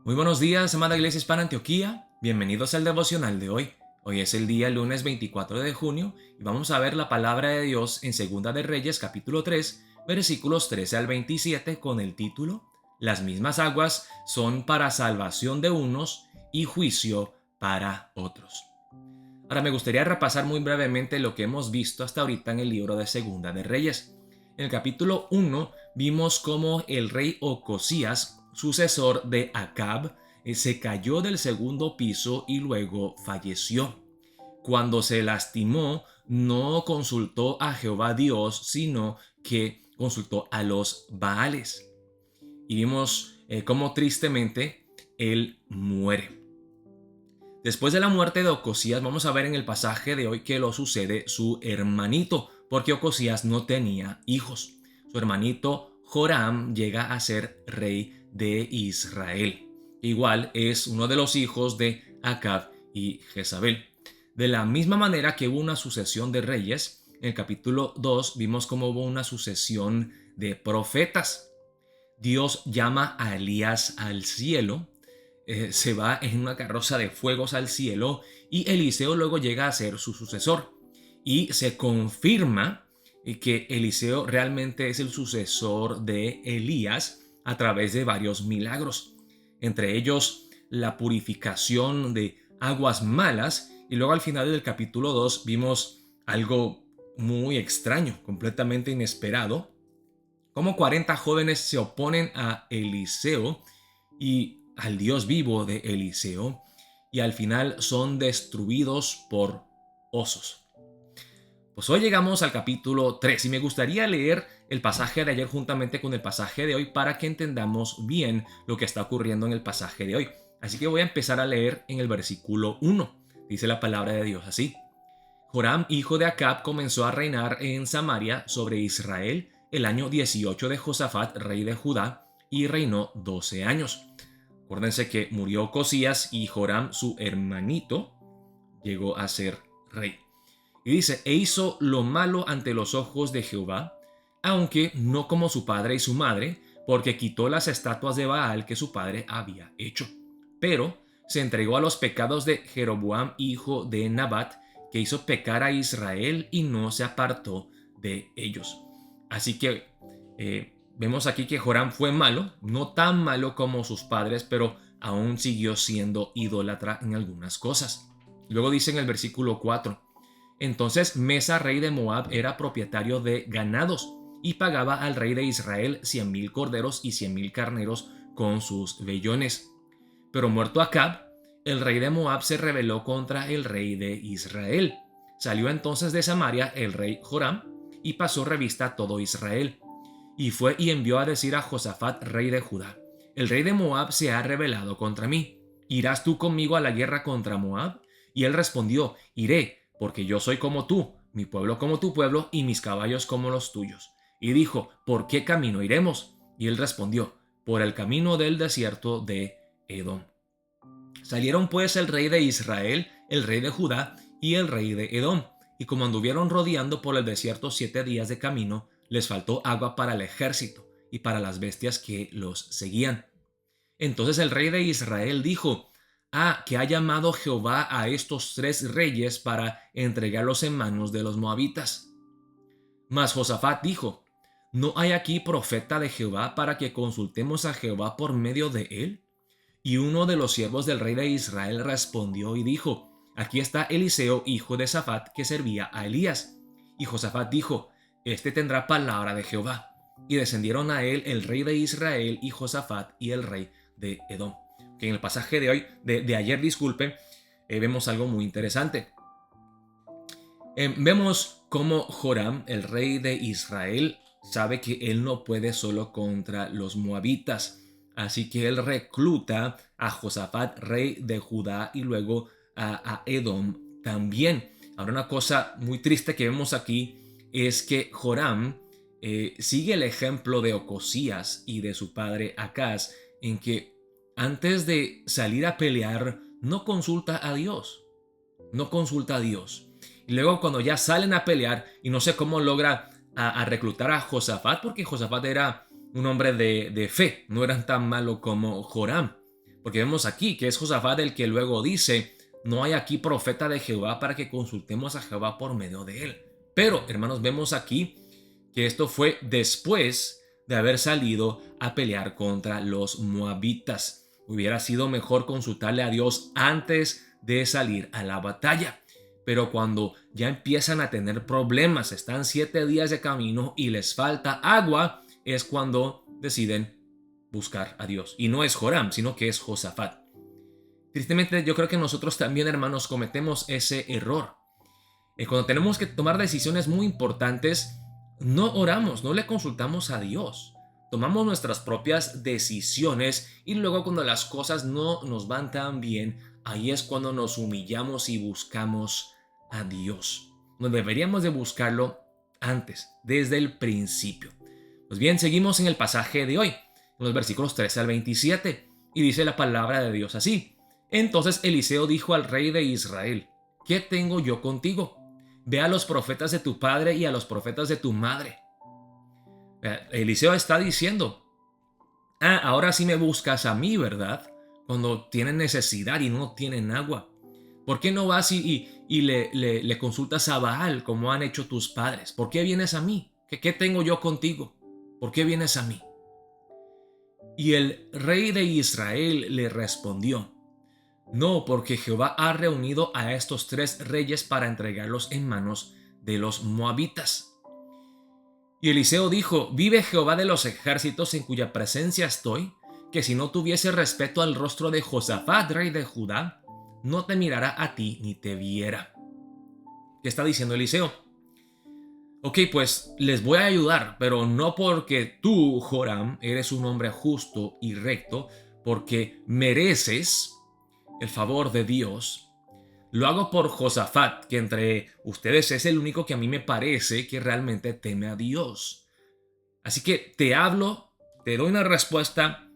Muy buenos días, amada Iglesia Hispana Antioquía. Bienvenidos al devocional de hoy. Hoy es el día lunes 24 de junio y vamos a ver la palabra de Dios en Segunda de Reyes capítulo 3, versículos 13 al 27 con el título Las mismas aguas son para salvación de unos y juicio para otros. Ahora me gustaría repasar muy brevemente lo que hemos visto hasta ahorita en el libro de Segunda de Reyes. En el capítulo 1 vimos cómo el rey Ocosías, sucesor de Acab, se cayó del segundo piso y luego falleció. Cuando se lastimó, no consultó a Jehová Dios, sino que consultó a los Baales. Y vimos cómo tristemente él muere. Después de la muerte de Ocosías, vamos a ver en el pasaje de hoy que lo sucede su hermanito, porque Ocosías no tenía hijos. Su hermanito Joram llega a ser rey de Israel. Igual es uno de los hijos de Acab y Jezabel. De la misma manera que hubo una sucesión de reyes, en el capítulo 2 vimos cómo hubo una sucesión de profetas. Dios llama a Elías al cielo, se va en una carroza de fuegos al cielo y Eliseo luego llega a ser su sucesor. Y se confirma que Eliseo realmente es el sucesor de Elías a través de varios milagros, entre ellos la purificación de aguas malas, y luego al final del capítulo 2 vimos algo muy extraño, completamente inesperado, como 40 jóvenes se oponen a Eliseo y al Dios vivo de Eliseo, y al final son destruidos por osos. Pues hoy llegamos al capítulo 3 y me gustaría leer el pasaje de ayer juntamente con el pasaje de hoy para que entendamos bien lo que está ocurriendo en el pasaje de hoy. Así que voy a empezar a leer en el versículo 1. Dice la palabra de Dios así: Joram, hijo de Acab, comenzó a reinar en Samaria sobre Israel el año 18 de Josafat, rey de Judá, y reinó 12 años. Acuérdense que murió Ocosías y Joram, su hermanito, llegó a ser rey. Y dice, e hizo lo malo ante los ojos de Jehová, aunque no como su padre y su madre, porque quitó las estatuas de Baal que su padre había hecho. Pero se entregó a los pecados de Jeroboam, hijo de Nabat, que hizo pecar a Israel y no se apartó de ellos. Así que vemos aquí que Joram fue malo, no tan malo como sus padres, pero aún siguió siendo idólatra en algunas cosas. Luego dice en el versículo 4, entonces Mesa, rey de Moab, era propietario de ganados y pagaba al rey de Israel 100,000 corderos y 100,000 carneros con sus vellones. Pero muerto Acab, el rey de Moab se rebeló contra el rey de Israel. Salió entonces de Samaria el rey Joram y pasó revista a todo Israel. Y fue y envió a decir a Josafat, rey de Judá, el rey de Moab se ha rebelado contra mí. ¿Irás tú conmigo a la guerra contra Moab? Y él respondió, iré, porque yo soy como tú, mi pueblo como tu pueblo y mis caballos como los tuyos. Y dijo, ¿por qué camino iremos? Y él respondió, por el camino del desierto de Edom. Salieron pues el rey de Israel, el rey de Judá y el rey de Edom, y como anduvieron rodeando por el desierto 7 días de camino, les faltó agua para el ejército y para las bestias que los seguían. Entonces el rey de Israel dijo, que ha llamado Jehová a estos 3 reyes para entregarlos en manos de los moabitas. Mas Josafat dijo, ¿no hay aquí profeta de Jehová para que consultemos a Jehová por medio de él? Y uno de los siervos del rey de Israel respondió y dijo, aquí está Eliseo, hijo de Safat, que servía a Elías. Y Josafat dijo, este tendrá palabra de Jehová. Y descendieron a él el rey de Israel y Josafat y el rey de Edom. Que en el pasaje de hoy, de ayer, disculpen, vemos algo muy interesante. Vemos cómo Joram, el rey de Israel, sabe que él no puede solo contra los moabitas. Así que él recluta a Josafat, rey de Judá, y luego a Edom también. Ahora, una cosa muy triste que vemos aquí es que Joram sigue el ejemplo de Ocosías y de su padre Acaz, en que antes de salir a pelear no consulta a Dios. No consulta a Dios. Y luego cuando ya salen a pelear, y no sé cómo logra a reclutar a Josafat, porque Josafat era un hombre de fe, no era tan malo como Joram. Porque vemos aquí que es Josafat el que luego dice, no hay aquí profeta de Jehová para que consultemos a Jehová por medio de él. Pero, hermanos, vemos aquí que esto fue después de haber salido a pelear contra los moabitas. Hubiera sido mejor consultarle a Dios antes de salir a la batalla. Pero cuando ya empiezan a tener problemas, están 7 días de camino y les falta agua, es cuando deciden buscar a Dios. Y no es Joram, sino que es Josafat. Tristemente, yo creo que nosotros también, hermanos, cometemos ese error. Cuando tenemos que tomar decisiones muy importantes, no oramos, no le consultamos a Dios. Tomamos nuestras propias decisiones y luego cuando las cosas no nos van tan bien, ahí es cuando nos humillamos y buscamos a Dios. No deberíamos de buscarlo antes, desde el principio. Pues bien, seguimos en el pasaje de hoy, en los versículos 13 al 27, y dice la palabra de Dios así. Entonces Eliseo dijo al rey de Israel, ¿qué tengo yo contigo? Ve a los profetas de tu padre y a los profetas de tu madre. Eliseo está diciendo, ahora sí me buscas a mí, ¿verdad? Cuando tienen necesidad y no tienen agua. ¿Por qué no vas y le consultas a Baal como han hecho tus padres? ¿Por qué vienes a mí? ¿Qué tengo yo contigo? ¿Por qué vienes a mí? Y el rey de Israel le respondió, no, porque Jehová ha reunido a estos 3 reyes para entregarlos en manos de los moabitas. Y Eliseo dijo, vive Jehová de los ejércitos en cuya presencia estoy, que si no tuviese respeto al rostro de Josafat, rey de Judá, no te mirará a ti ni te viera. ¿Qué está diciendo Eliseo? Ok, pues les voy a ayudar, pero no porque tú, Joram, eres un hombre justo y recto, porque mereces el favor de Dios. Lo hago por Josafat, que entre ustedes es el único que a mí me parece que realmente teme a Dios. Así que te hablo, te doy una respuesta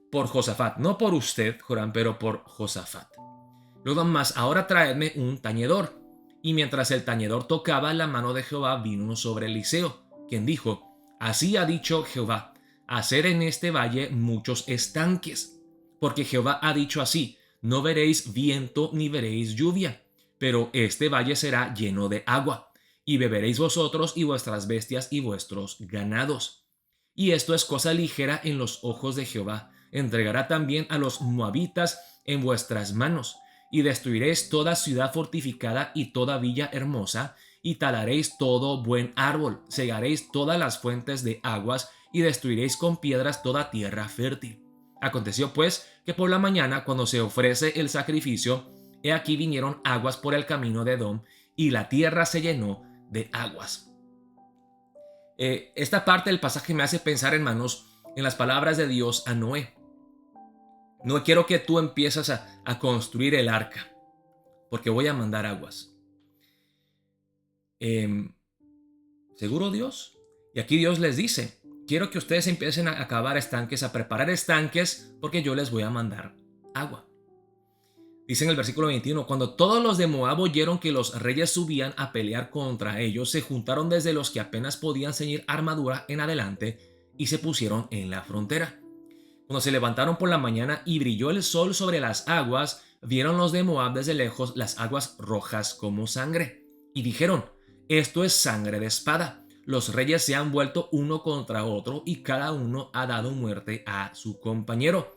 por Josafat, no por usted, Joram, pero por Josafat. Luego más, ahora traedme un tañedor. Y mientras el tañedor tocaba, la mano de Jehová vino sobre Eliseo, quien dijo, así ha dicho Jehová, hacer en este valle muchos estanques, porque Jehová ha dicho así, no veréis viento ni veréis lluvia, pero este valle será lleno de agua, y beberéis vosotros y vuestras bestias y vuestros ganados. Y esto es cosa ligera en los ojos de Jehová, entregará también a los moabitas en vuestras manos, y destruiréis toda ciudad fortificada y toda villa hermosa, y talaréis todo buen árbol, cegaréis todas las fuentes de aguas, y destruiréis con piedras toda tierra fértil. Aconteció pues que por la mañana, cuando se ofrece el sacrificio, he aquí vinieron aguas por el camino de Edom, y la tierra se llenó de aguas. Esta parte del pasaje me hace pensar, hermanos, en las palabras de Dios a Noé. No quiero que tú empieces a construir el arca, porque voy a mandar aguas. ¿Seguro Dios? Y aquí Dios les dice, quiero que ustedes empiecen a cavar estanques, a preparar estanques, porque yo les voy a mandar agua. Dice en el versículo 21, cuando todos los de Moab oyeron que los reyes subían a pelear contra ellos, se juntaron desde los que apenas podían ceñir armadura en adelante y se pusieron en la frontera. Cuando se levantaron por la mañana y brilló el sol sobre las aguas, vieron los de Moab desde lejos las aguas rojas como sangre. Y dijeron, esto es sangre de espada. Los reyes se han vuelto uno contra otro y cada uno ha dado muerte a su compañero.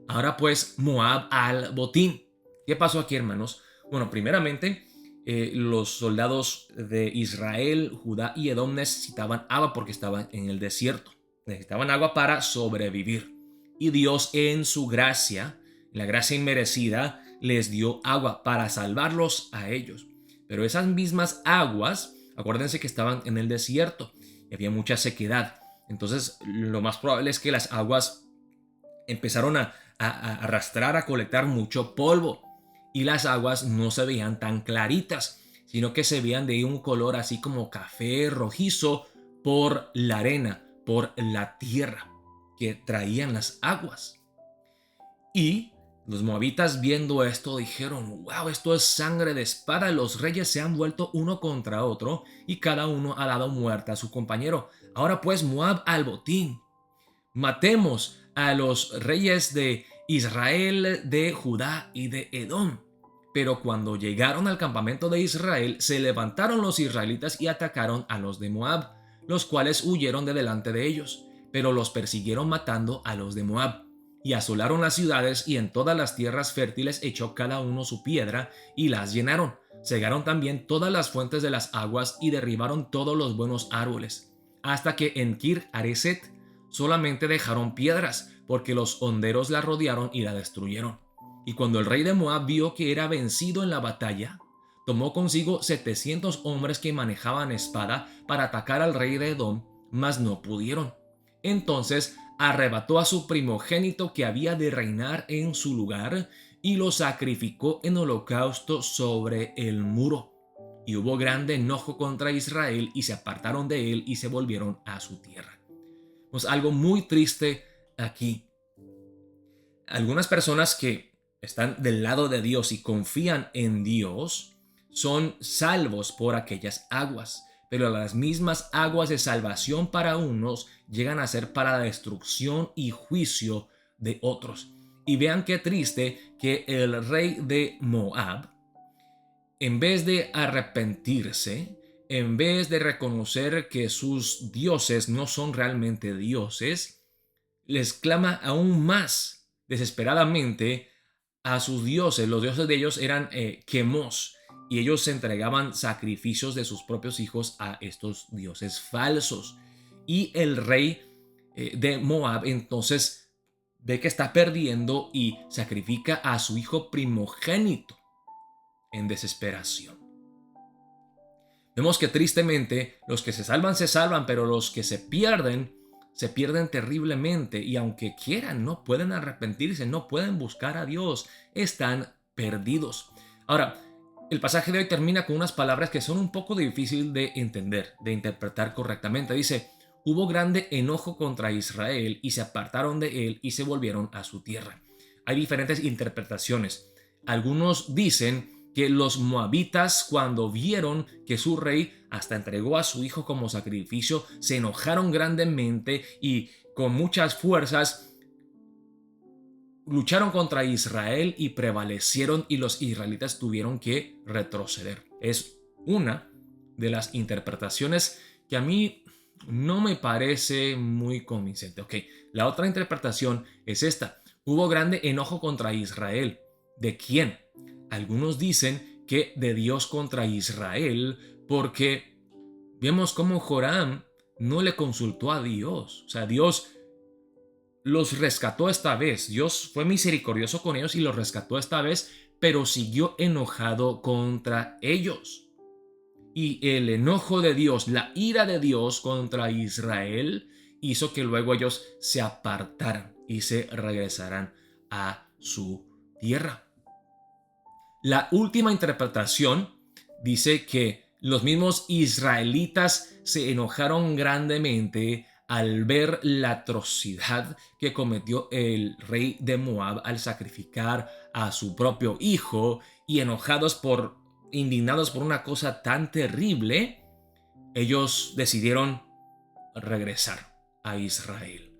Ahora pues Moab al botín. ¿Qué pasó aquí, hermanos? Bueno, primeramente, los soldados de Israel, Judá y Edom necesitaban agua porque estaban en el desierto. Necesitaban agua para sobrevivir. Y Dios en su gracia, la gracia inmerecida, les dio agua para salvarlos a ellos. Pero esas mismas aguas, acuérdense que estaban en el desierto y había mucha sequedad. Entonces, lo más probable es que las aguas empezaron a arrastrar, a colectar mucho polvo. Y las aguas no se veían tan claritas, sino que se veían de un color así como café rojizo por la arena, por la tierra que traían las aguas. Y los moabitas viendo esto dijeron, wow, esto es sangre de espada, los reyes se han vuelto uno contra otro y cada uno ha dado muerte a su compañero. Ahora pues Moab al botín. Matemos a los reyes de Israel de Judá y de Edom. Pero cuando llegaron al campamento de Israel, se levantaron los israelitas y atacaron a los de Moab, los cuales huyeron de delante de ellos, pero los persiguieron matando a los de Moab. Y asolaron las ciudades, y en todas las tierras fértiles echó cada uno su piedra y las llenaron. Cegaron también todas las fuentes de las aguas y derribaron todos los buenos árboles, hasta que en Kir Hareset solamente dejaron piedras, porque los honderos la rodearon y la destruyeron. Y cuando el rey de Moab vio que era vencido en la batalla, tomó consigo 700 hombres que manejaban espada para atacar al rey de Edom, mas no pudieron. Entonces arrebató a su primogénito que había de reinar en su lugar y lo sacrificó en holocausto sobre el muro. Y hubo grande enojo contra Israel y se apartaron de él y se volvieron a su tierra. Pues algo muy triste aquí. Algunas personas que están del lado de Dios y confían en Dios son salvos por aquellas aguas, pero las mismas aguas de salvación para unos llegan a ser para la destrucción y juicio de otros. Y vean qué triste que el rey de Moab, en vez de arrepentirse, en vez de reconocer que sus dioses no son realmente dioses, les clama aún más desesperadamente a sus dioses. Los dioses de ellos eran Quemos, y ellos se entregaban sacrificios de sus propios hijos a estos dioses falsos. Y el rey de Moab entonces ve que está perdiendo y sacrifica a su hijo primogénito en desesperación. Vemos que tristemente los que se salvan, pero los que se pierden terriblemente, y aunque quieran, no pueden arrepentirse, no pueden buscar a Dios, están perdidos. Ahora, el pasaje de hoy termina con unas palabras que son un poco difícil de entender, de interpretar correctamente. Dice: hubo grande enojo contra Israel y se apartaron de él y se volvieron a su tierra. Hay diferentes interpretaciones. Algunos dicen que los moabitas, cuando vieron que su rey hasta entregó a su hijo como sacrificio, se enojaron grandemente y con muchas fuerzas lucharon contra Israel y prevalecieron, y los israelitas tuvieron que retroceder. Es una de las interpretaciones que a mí no me parece muy convincente. Ok, la otra interpretación es esta: hubo grande enojo contra Israel. ¿De quién? Algunos dicen que de Dios contra Israel, porque vemos cómo Joram no le consultó a Dios. O sea, Dios los rescató esta vez. Dios fue misericordioso con ellos y los rescató esta vez, pero siguió enojado contra ellos. Y el enojo de Dios, la ira de Dios contra Israel, hizo que luego ellos se apartaran y se regresaran a su tierra. La última interpretación dice que los mismos israelitas se enojaron grandemente al ver la atrocidad que cometió el rey de Moab al sacrificar a su propio hijo, y indignados por una cosa tan terrible, ellos decidieron regresar a Israel.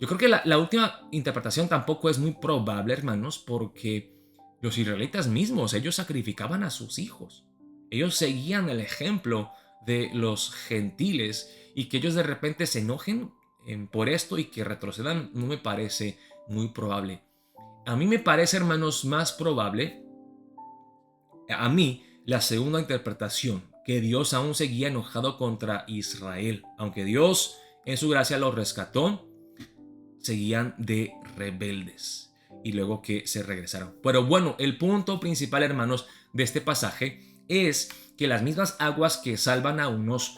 Yo creo que la última interpretación tampoco es muy probable, hermanos, porque los israelitas mismos, ellos sacrificaban a sus hijos. Ellos seguían el ejemplo de los gentiles, y que ellos de repente se enojen por esto y que retrocedan no me parece muy probable. A mí me parece, hermanos, más probable, a mí, la segunda interpretación, que Dios aún seguía enojado contra Israel. Aunque Dios en su gracia los rescató, seguían de rebeldes y luego que se regresaron. Pero bueno, el punto principal, hermanos, de este pasaje es que las mismas aguas que salvan a unos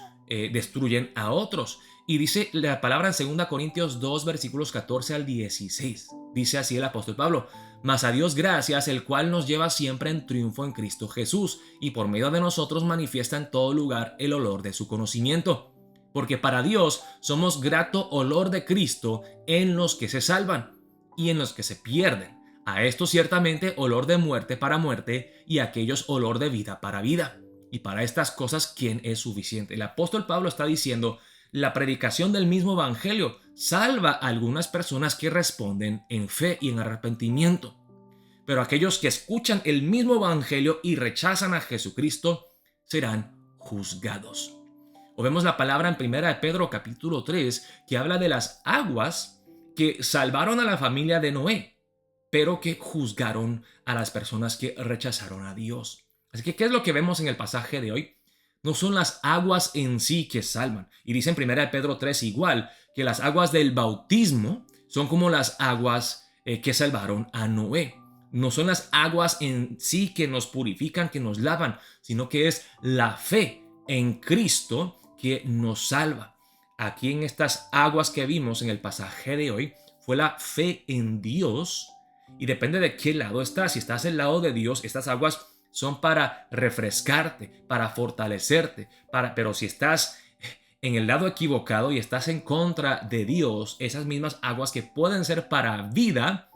destruyen a otros. Y dice la palabra en 2 Corintios 2, versículos 14 al 16. Dice así el apóstol Pablo: mas a Dios gracias, el cual nos lleva siempre en triunfo en Cristo Jesús, y por medio de nosotros manifiesta en todo lugar el olor de su conocimiento. Porque para Dios somos grato olor de Cristo en los que se salvan y en los que se pierden. A estos ciertamente olor de muerte para muerte, y a aquellos olor de vida para vida. Y para estas cosas, ¿quién es suficiente? El apóstol Pablo está diciendo: la predicación del mismo evangelio salva a algunas personas que responden en fe y en arrepentimiento. Pero aquellos que escuchan el mismo evangelio y rechazan a Jesucristo serán juzgados. O vemos la palabra en 1 de Pedro capítulo 3 que habla de las aguas que salvaron a la familia de Noé, pero que juzgaron a las personas que rechazaron a Dios. Así que, ¿qué es lo que vemos en el pasaje de hoy? No son las aguas en sí que salvan. Y dice en 1 de Pedro 3 igual, que las aguas del bautismo son como las aguas que salvaron a Noé. No son las aguas en sí que nos purifican, que nos lavan, sino que es la fe en Cristo que nos salva. Aquí en estas aguas que vimos en el pasaje de hoy, fue la fe en Dios. Y depende de qué lado estás. Si estás del lado de Dios, estas aguas son para refrescarte, para fortalecerte, pero si estás en el lado equivocado y estás en contra de Dios, esas mismas aguas que pueden ser para vida,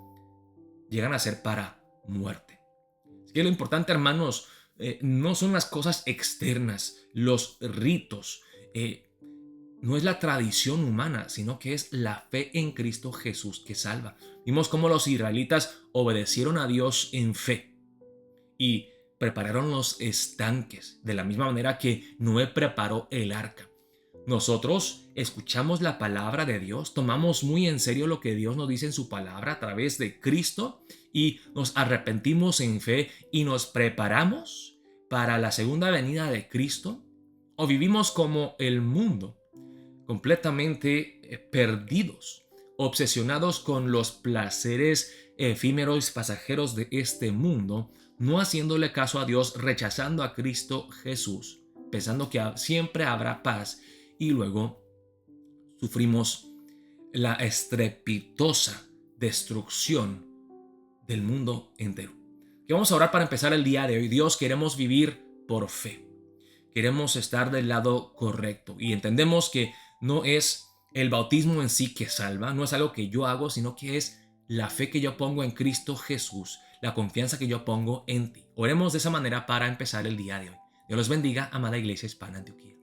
llegan a ser para muerte. Así que lo importante, hermanos, no son las cosas externas, los ritos, no es la tradición humana, sino que es la fe en Cristo Jesús que salva. Vimos cómo los israelitas obedecieron a Dios en fe y prepararon los estanques, de la misma manera que Noé preparó el arca. Nosotros escuchamos la palabra de Dios, tomamos muy en serio lo que Dios nos dice en su palabra a través de Cristo y nos arrepentimos en fe y nos preparamos para la segunda venida de Cristo, o vivimos como el mundo, completamente perdidos, obsesionados con los placeres efímeros y pasajeros de este mundo, no haciéndole caso a Dios, rechazando a Cristo Jesús, pensando que siempre habrá paz, y luego sufrimos la estrepitosa destrucción del mundo entero. Que vamos a orar para empezar el día de hoy. Dios, queremos vivir por fe. Queremos estar del lado correcto y entendemos que no es el bautismo en sí que salva, no es algo que yo hago, sino que es la fe que yo pongo en Cristo Jesús, la confianza que yo pongo en ti. Oremos de esa manera para empezar el día de hoy. Dios los bendiga, amada Iglesia Hispana Antioquía.